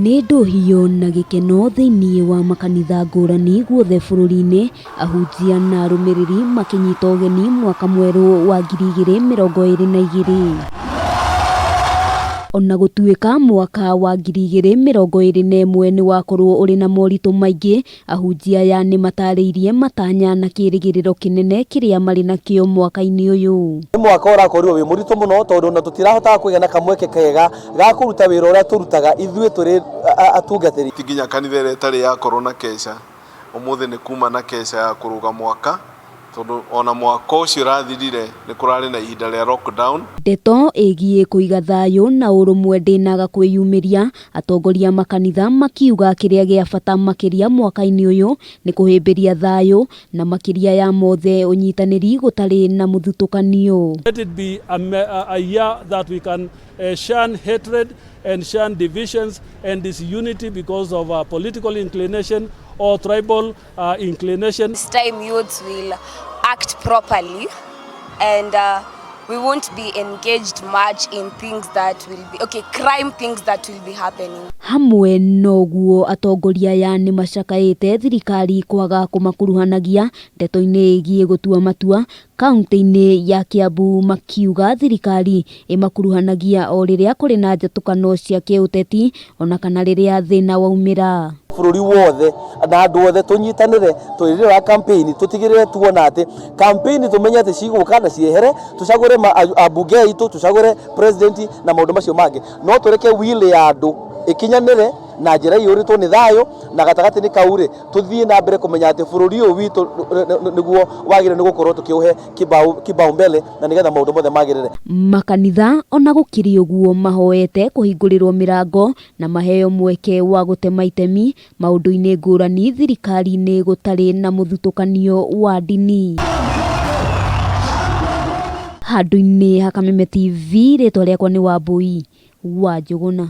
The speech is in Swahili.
Nĩ ndũhiũ na gĩkeno thĩinĩ wa makanitha ngũrani guothe bũrũri-inĩ, Ahunjia na arumiriri makinyita ugeni mwaka mweru wa 2022. Ona gũtuĩka mwaka wa 2021 nĩ wakorwo ũrĩ na moritũ maingĩ, Ahunjia aya nĩ matarĩirie matanya na kĩrĩgĩrĩro kĩnene kĩrĩa marĩ nakĩo mwaka-inĩ ũyũ. Mwaka ũrakorirwo wĩ mũritũ mũno tondũ na tũtirahotaga kũgĩa na kamweke kega ga kũruta wĩra ũrĩa tũrutaga ithuĩ tũrĩ atungatĩri. Ti nginya kanitha ĩrĩa ĩtarĩ yakorwo na keca, ũmũthĩ nĩ kuma na keca ya kũrũga mwaka tondũ ona mwaka ũcio ũrathirire nĩ kũrarĩ na ihinda rĩa lockdown. Ndeto ĩgiĩ kũiga thayũ na ũrũmwe ndĩnaga kwĩyumĩria, atongoria makanitha makiuga kĩrĩa gĩa bata makĩria mwaka-inĩ ũyũ nĩ kũhĩmbĩria thayũ na makĩria ya mothe ũnyitanĩri gũtarĩ na mũthutũkanio. Let it be a year that we can shun hatred and shun divisions and disunity because of political inclination or tribal inclination. This time youths will act properly and we won't be engaged much in things that will be crime things that will be happening. Hamwe noguo atongoria aya nĩ macakaĩte thirikari kwaga kũmakuruhanagia ndeto-inĩ ĩgiĩ gũtua matua. Kaunti-inĩ ya Kiambu makiuga thirikari ĩmakuruhanagia o rĩrĩa kũrĩ na njatũkano cia kĩũteti ona kana rĩrĩa thĩna waumĩra. Bũrũri wothe na andũ othe tũnyitanĩre twĩrĩre wa campaign tũtigĩrĩre tuona atĩ campaign tũmenye atĩ cigũka na ciehere, tucagũre ambunge aitũ, tucagũre president na maũndũ macio mangĩ, no tũreke will ya andũ ikinyanĩre na njĩra ĩyũrĩtwo nĩ thayũ na gatagatĩ-inĩ kau rĩ tũthiĩ na mbere kũmenya atĩ bũrũri ũyũ witũ nĩguo wagĩrĩire nĩ gũkorwo tũkĩũhe kibao mbele na nĩgetha maũndũ mothe magĩrĩre. Makanitha ona gũkĩrĩ ũguo mahoete kũhingũrĩrwo mĩrango na maheo mweke wa gũtema itemi maũndũ-inĩ ngũrani thirikari-inĩ gũtarĩ na mũthutũkanio wa ndini. Handũ-inĩ ha Kameme TV, rĩtwa rĩakwa nĩ Wambui wa Njũgũna.